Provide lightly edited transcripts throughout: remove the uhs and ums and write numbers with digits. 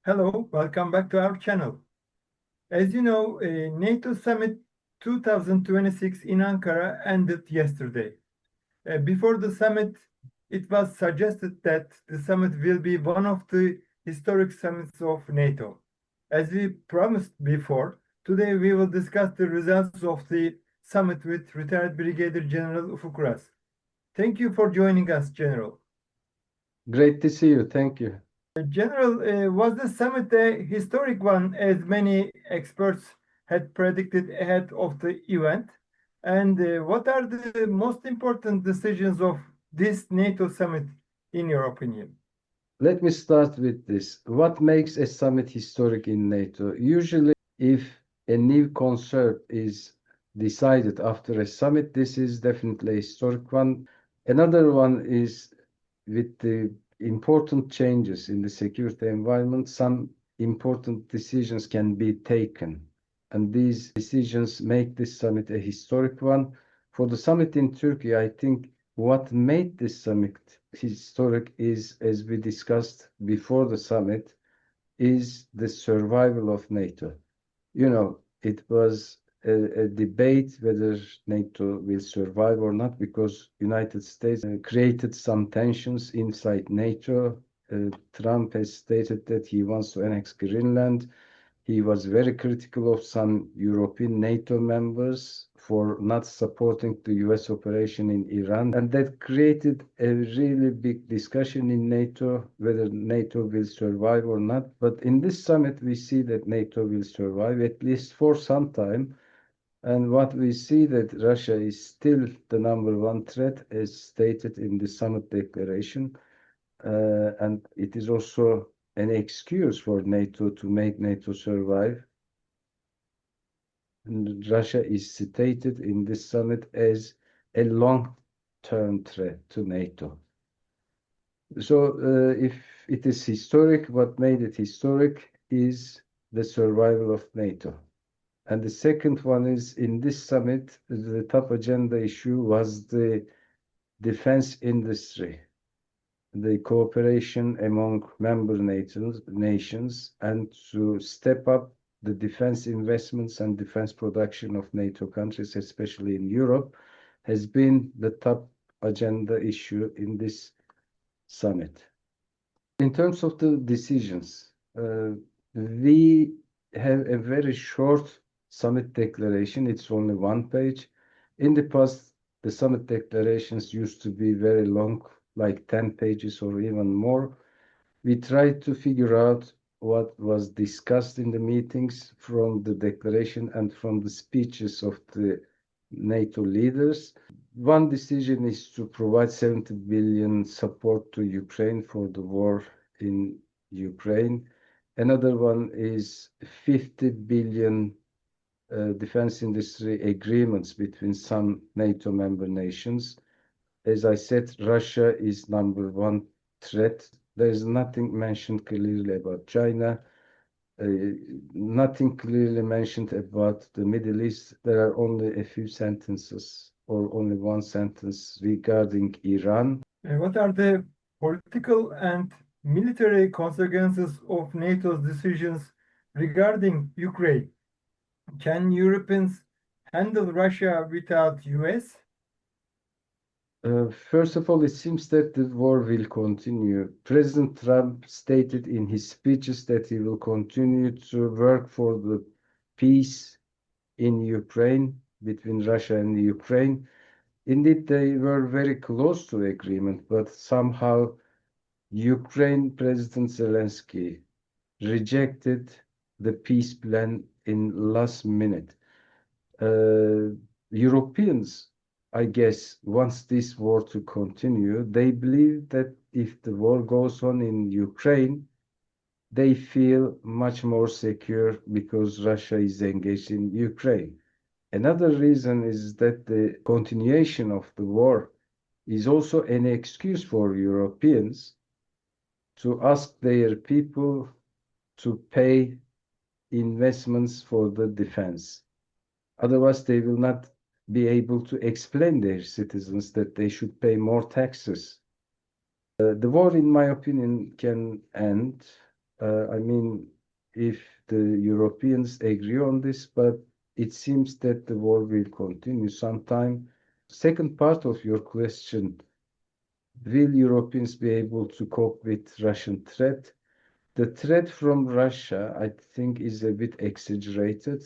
Hello, welcome back to our channel. As you know, NATO Summit 2026 in Ankara ended yesterday. Before the summit, it was suggested that the summit will be one of the historic summits of NATO. As we promised before, today we will discuss the results of the summit with retired Brigadier General Ufuk Uras. Thank you for joining us, General. Great to see you. Thank you. General, was the summit a historic one, as many experts had predicted ahead of the event? And what are the most important decisions of this NATO summit, in your opinion? Let me start with this. What makes a summit historic in NATO? Usually, if a new concept is decided after a summit, this is definitely a historic one. Another one is with the important changes in the security environment, some important decisions can be taken. And these decisions make this summit a historic one. For the summit in Turkey, I think what made this summit historic is, as we discussed before the summit, is the survival of NATO. You know, it was a debate whether NATO will survive or not because United States created some tensions inside NATO. Trump has stated that he wants to annex Greenland. He was very critical of some European NATO members for not supporting the U.S. operation in Iran. And that created a really big discussion in NATO, whether NATO will survive or not. But in this summit, we see that NATO will survive, at least for some time. And what we see that Russia is still the #1 threat, as stated in the summit declaration. And it is also an excuse for NATO to make NATO survive. And Russia is stated in this summit as a long-term threat to NATO. So if it is historic, what made it historic is the survival of NATO. And the second one is, in this summit, the top agenda issue was the defense industry, the cooperation among member nations, and to step up the defense investments and defense production of NATO countries, especially in Europe, has been the top agenda issue in this summit. In terms of the decisions, we have a very short summit declaration. It's only one page. In the past, the summit declarations used to be very long, like 10 pages or even more. We tried to figure out what was discussed in the meetings from the declaration and from the speeches of the NATO leaders. One decision is to provide 70 billion support to Ukraine for the war in Ukraine. Another one is 50 billion defense industry agreements between some NATO member nations. As I said, Russia is #1 threat. There is nothing mentioned clearly about China, nothing clearly mentioned about the Middle East. There are only a few sentences or only one sentence regarding Iran. What are the political and military consequences of NATO's decisions regarding Ukraine? Can Europeans handle Russia without US? First of all, it seems that the war will continue. President Trump stated in his speeches that he will continue to work for the peace in Ukraine, between Russia and Ukraine. Indeed, they were very close to agreement, but somehow Ukraine President Zelensky rejected the peace plan in last minute. Europeans, I guess, wants this war to continue. They believe that if the war goes on in Ukraine, they feel much more secure because Russia is engaged in Ukraine. Another reason is that the continuation of the war is also an excuse for Europeans to ask their people to pay investments for the defense. Otherwise, they will not be able to explain their citizens that they should pay more taxes. The war, in my opinion, can end I mean, if the Europeans agree on this, but it seems that the war will continue sometime. Second part of your question, will Europeans be able to cope with Russian threat? The threat from Russia, I think, is a bit exaggerated.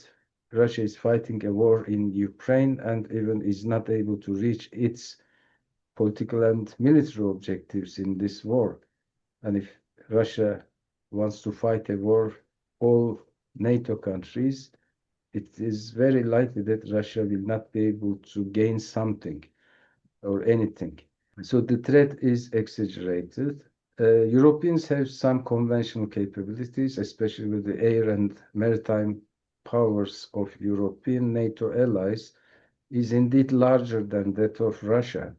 Russia is fighting a war in Ukraine and even is not able to reach its political and military objectives in this war. And if Russia wants to fight a war, all NATO countries, it is very likely that Russia will not be able to gain something or anything. So the threat is exaggerated. Europeans have some conventional capabilities, especially with the air and maritime powers of European NATO allies, is indeed larger than that of Russia.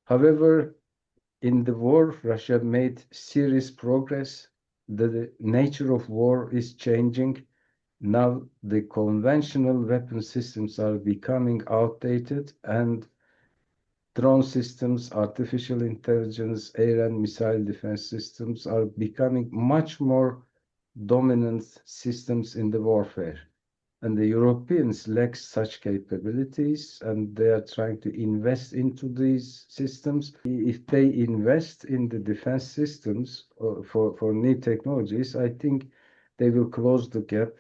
However, in the war, Russia made serious progress. The nature of war is changing. Now the conventional weapon systems are becoming outdated, and drone systems, artificial intelligence, air and missile defense systems are becoming much more dominant systems in the warfare. And the Europeans lack such capabilities, and they are trying to invest into these systems. If they invest in the defense systems for new technologies, I think they will close the gap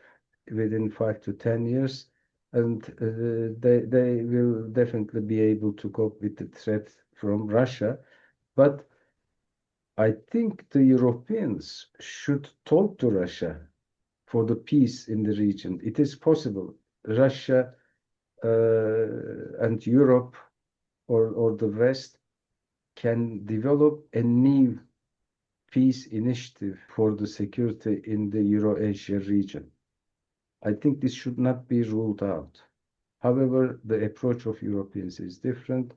within 5 to 10 years, and they will definitely be able to cope with the threat from Russia. But I think the Europeans should talk to Russia for the peace in the region. It is possible. Russia and Europe or the West can develop a new peace initiative for the security in the Euro-Asia region. I think this should not be ruled out. However, the approach of Europeans is different.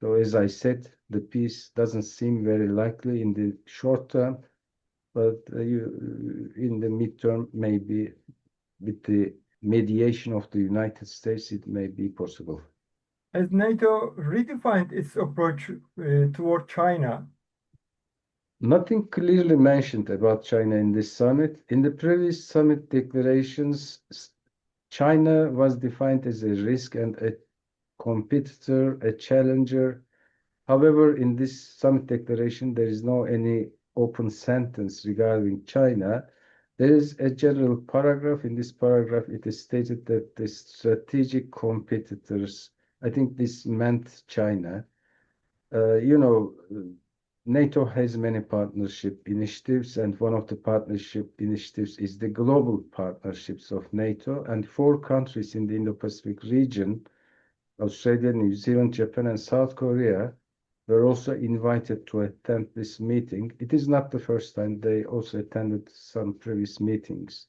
So as I said, the peace doesn't seem very likely in the short term, but in the midterm, maybe with the mediation of the United States, it may be possible. Has NATO redefined its approach toward China? Nothing clearly mentioned about China in this summit. In the previous summit declarations, China was defined as a risk and a competitor, a challenger. However, in this summit declaration, there is no any open sentence regarding China. There is a general paragraph. In this paragraph, it is stated that the strategic competitors, I think this meant China. NATO has many partnership initiatives, and one of the partnership initiatives is the global partnerships of NATO, and 4 countries in the Indo-Pacific region, Australia, New Zealand, Japan, and South Korea, were also invited to attend this meeting. It is not the first time. They also attended some previous meetings.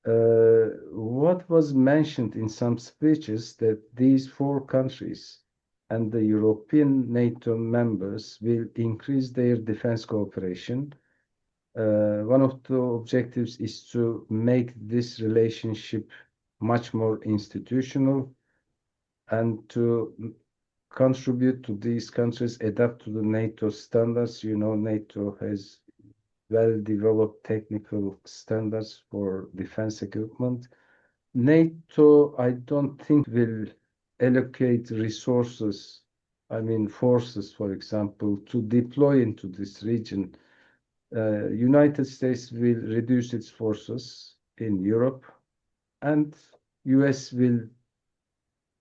What was mentioned in some speeches that these 4 countries and the European NATO members will increase their defense cooperation. One of the objectives is to make this relationship much more institutional and to contribute to these countries adapt to the NATO standards. NATO has well-developed technical standards for defense equipment. NATO, I don't think will allocate resources, forces, for example, to deploy into this region. United States will reduce its forces in Europe, and US will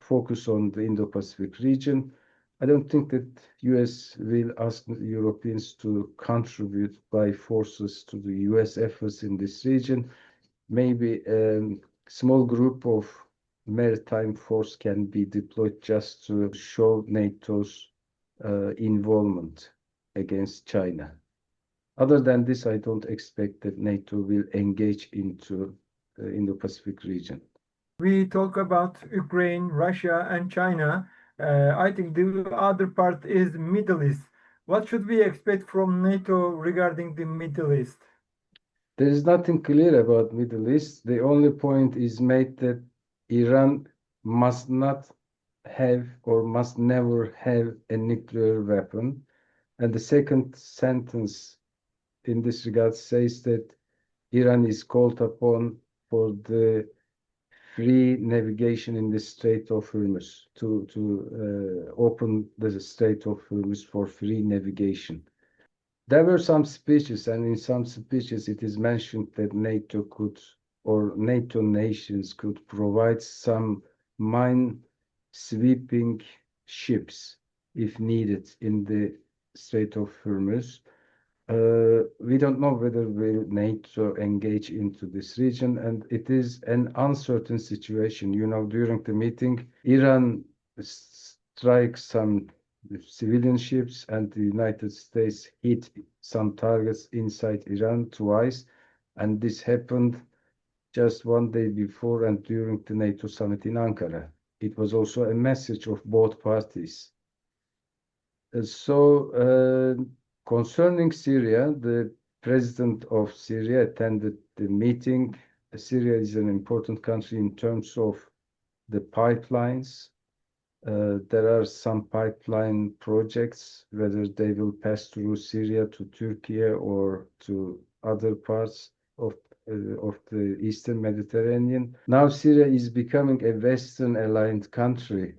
focus on the Indo-Pacific region. I don't think that US will ask the Europeans to contribute by forces to the US efforts in this region. Maybe a small group of maritime force can be deployed just to show NATO's involvement against China. Other than this, I don't expect that NATO will engage into the Indo-Pacific region. We talk about Ukraine, Russia, and China. I think the other part is Middle East. What should we expect from NATO regarding the Middle East? There is nothing clear about Middle East. The only point is made that Iran must not have or must never have a nuclear weapon. And the second sentence in this regard says that Iran is called upon for the free navigation in the Strait of Hormuz, to open the Strait of Hormuz for free navigation. There were some speeches, and in some speeches it is mentioned that NATO could, or NATO nations could provide some mine-sweeping ships if needed in the Strait of Hormuz. We don't know whether will NATO engage into this region, and it is an uncertain situation. You know, during the meeting, Iran strikes some civilian ships, and the United States hit some targets inside Iran twice, and this happened just one day before and during the NATO summit in Ankara. It was also a message of both parties. Concerning Syria, the president of Syria attended the meeting. Syria is an important country in terms of the pipelines. There are some pipeline projects, whether they will pass through Syria to Turkey or to other parts of the Eastern Mediterranean. Now Syria is becoming a Western aligned country.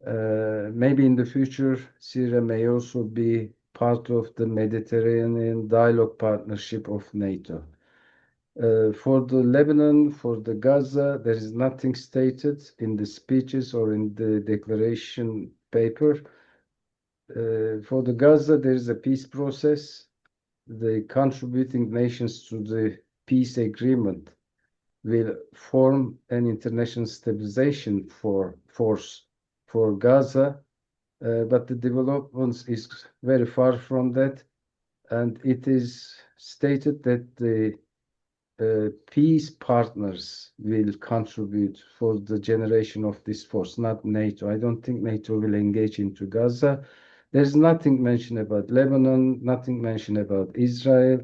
Maybe in the future, Syria may also be part of the Mediterranean Dialogue Partnership of NATO. For the Lebanon, for the Gaza, there is nothing stated in the speeches or in the declaration paper. For the Gaza, there is a peace process. The contributing nations to the peace agreement will form an international stabilization force for Gaza, but the developments is very far from that, and it is stated that the peace partners will contribute for the generation of this force, not NATO. I don't think NATO will engage into Gaza. There's nothing mentioned about Lebanon, nothing mentioned about Israel,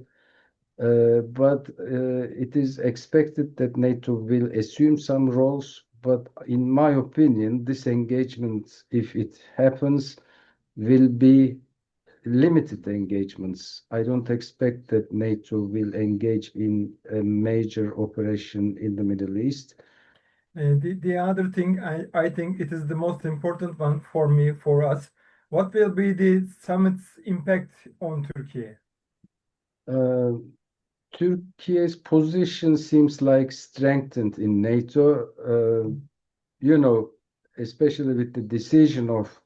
but it is expected that NATO will assume some roles. But in my opinion, this engagement, if it happens, will be limited engagements. I don't expect that NATO will engage in a major operation in the Middle East. The other thing, I think it is the most important one for me, for us. What will be the summit's impact on Turkey? Turkey's position seems like strengthened in NATO. You know, especially with the decision of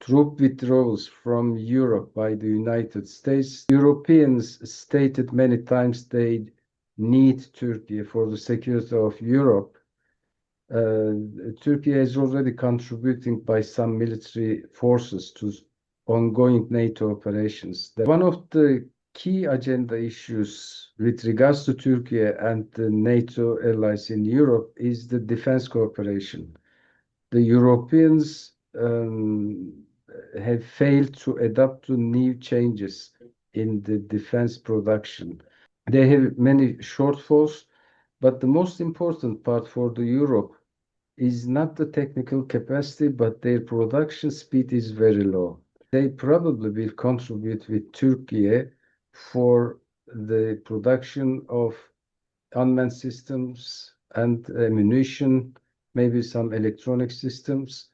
troop withdrawals from Europe by the United States. Europeans stated many times they need Turkey for the security of Europe. Turkey is already contributing by some military forces to ongoing NATO operations. One of the key agenda issues with regards to Turkey and the NATO allies in Europe is the defense cooperation. The Europeans have failed to adapt to new changes in the defense production. They have many shortfalls, but the most important part for the Europe is not the technical capacity, but their production speed is very low. They probably will contribute with Turkey for the production of unmanned systems and ammunition, maybe some electronic systems.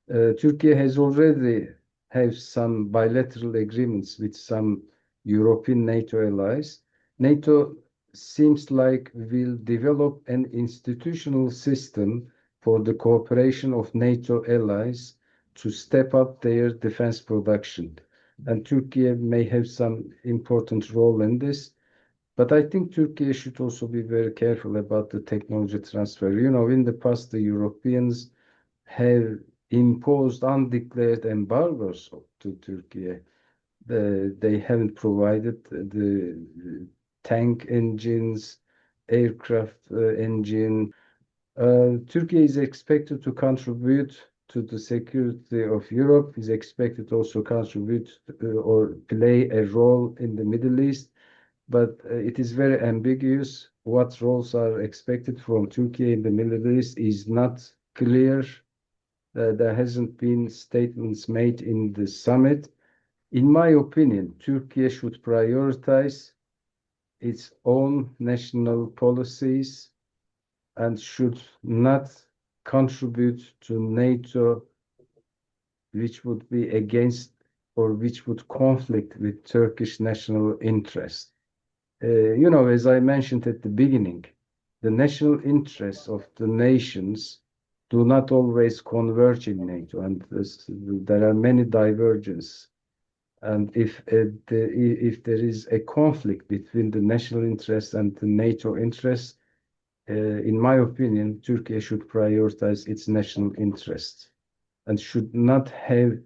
Turkey has already have some bilateral agreements with some European NATO allies. NATO seems like will develop an institutional system for the cooperation of NATO allies to step up their defense production. And Turkey may have some important role in this. But I think Turkey should also be very careful about the technology transfer. You know, in the past, the Europeans have imposed undeclared embargoes to Turkey. They haven't provided the tank engines, aircraft engine. Turkey is expected to contribute to the security of Europe, is expected to also contribute or play a role in the Middle East, but it is very ambiguous. What roles are expected from Turkey in the Middle East is not clear. There hasn't been statements made in the summit. In my opinion, Turkey should prioritize its own national policies and should not contribute to NATO, which would be against or which would conflict with Turkish national interest. As I mentioned at the beginning, the national interests of the nations do not always converge in NATO, and there are many divergences. And if there is a conflict between the national interest and the NATO interest, in my opinion, Turkey should prioritize its national interest and should not have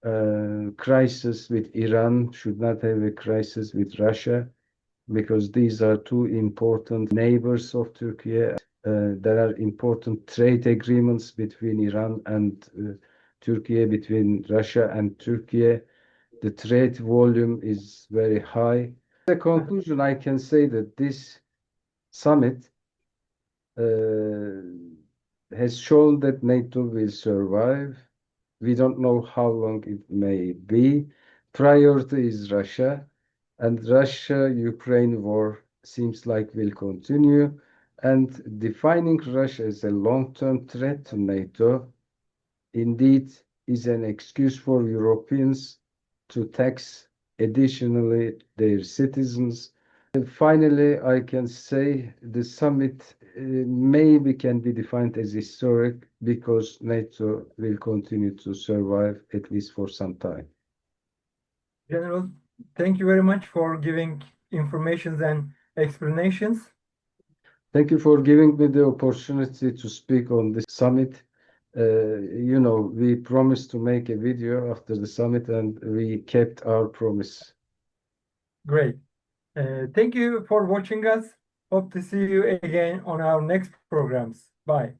a crisis with Iran, should not have a crisis with Russia, because these are two important neighbors of Turkey. There are important trade agreements between Iran and Turkey, between Russia and Turkey. The trade volume is very high. The conclusion, I can say that this summit has shown that NATO will survive. We don't know how long it may be. Priority is Russia, and Russia-Ukraine war seems like will continue. And defining Russia as a long-term threat to NATO indeed is an excuse for Europeans to tax additionally their citizens. And finally, I can say the summit maybe can be defined as historic because NATO will continue to survive at least for some time. General, thank you very much for giving information and explanations. Thank you for giving me the opportunity to speak on this summit. We promised to make a video after the summit and we kept our promise. Great. Thank you for watching us. Hope to see you again on our next programs. Bye.